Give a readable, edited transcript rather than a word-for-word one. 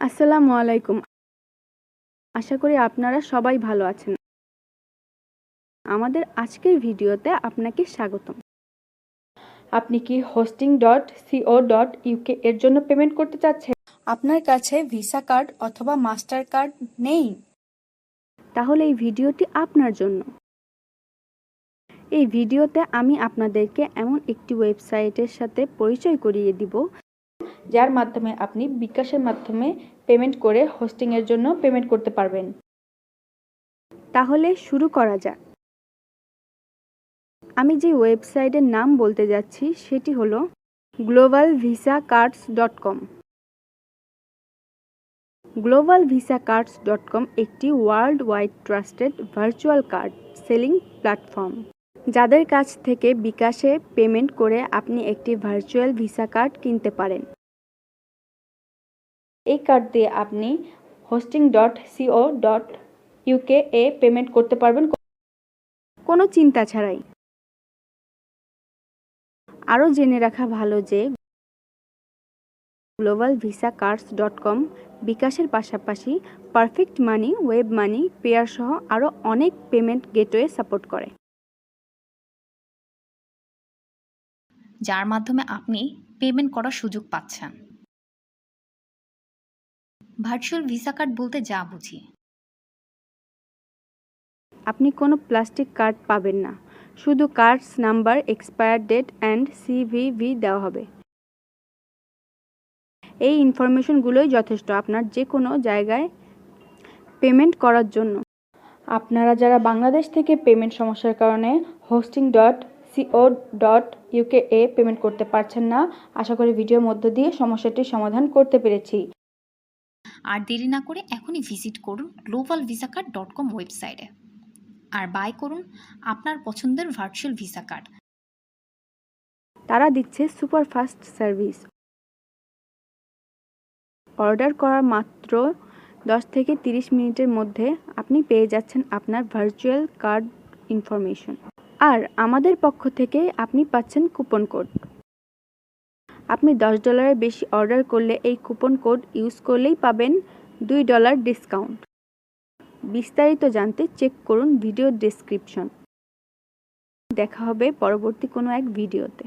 আসসালামু আলাইকুম। আশা করি আপনারা সবাই ভালো আছেন। আমাদের আজকের ভিডিওতে আপনাকে স্বাগতম। আপনি কি hosting.co.uk এর জন্য পেমেন্ট করতে চাচ্ছেন? আপনার কাছে ভিসা কার্ড অথবা মাস্টার কার্ড নেই? তাহলে এই ভিডিওটি আপনার জন্য। এই ভিডিওতে আমি আপনাদেরকে এমন একটি ওয়েবসাইটের সাথে পরিচয় করিয়ে দিব, যার মাধ্যমে আপনি বিকাশের মাধ্যমে পেমেন্ট করে হোস্টিংয়ের জন্য পেমেন্ট করতে পারবেন। তাহলে শুরু করা যাক। আমি যে ওয়েবসাইটের নাম বলতে যাচ্ছি সেটি হলো globalvisacards.com। globalvisacards.com একটি world wide trusted virtual card selling platform. যাদের কাছ থেকে বিকাশে পেমেন্ট করে আপনি একটি ভার্চুয়াল ভিসা কার্ড কিনতে পারেন। এই কার্ড দিয়ে আপনি hosting.co.uk এ পেমেন্ট করতে পারবেন কোনো চিন্তা ছাড়াই। আরও জেনে রাখা ভালো যে globalvisacards.com বিকাশের পাশাপাশি পারফেক্ট মানি, ওয়েব মানি, পেয়ার সহ আরও অনেক পেমেন্ট গেটওয়ে সাপোর্ট করে, যার মাধ্যমে আপনি পেমেন্ট করার সুযোগ পাচ্ছেন। ভার্চুয়াল ভিসা কার্ড বলতে যা বুঝি, আপনি কোনো প্লাস্টিক কার্ড পাবেন না, শুধু cards number, expire date and CVV দেওয়া হবে। এই ইনফরমেশনগুলোই যথেষ্ট আপনার যে কোনো জায়গায় পেমেন্ট করার জন্য। আপনারা যারা বাংলাদেশ থেকে পেমেন্ট সমস্যার কারণে hosting.co.uk এ পেমেন্ট করতে পারছেন না, আশা করি ভিডিওর মধ্য দিয়ে সমস্যাটির সমাধান করতে পেরেছি। আর দেরি না করে এখনই ভিজিট করুন globalvisaCard.com ওয়েবসাইটে আর বাই করুন আপনার পছন্দের ভার্চুয়াল ভিসা কার্ড। তারা দিচ্ছে সুপার ফাস্ট সার্ভিস। অর্ডার করার মাত্র 10 থেকে 30 মিনিটের মধ্যে আপনি পেয়ে যাচ্ছেন আপনার ভার্চুয়াল কার্ড ইনফরমেশন। আর আমাদের পক্ষ থেকে আপনি পাচ্ছেন কুপন কোড। আপনি $10 বেশি অর্ডার করলে এই কুপন কোড ইউজ করলেই পাবেন $2 ডিসকাউন্ট। বিস্তারিত জানতে চেক করুন ভিডিও ডেসক্রিপশন। দেখা হবে পরবর্তী কোনো এক ভিডিওতে।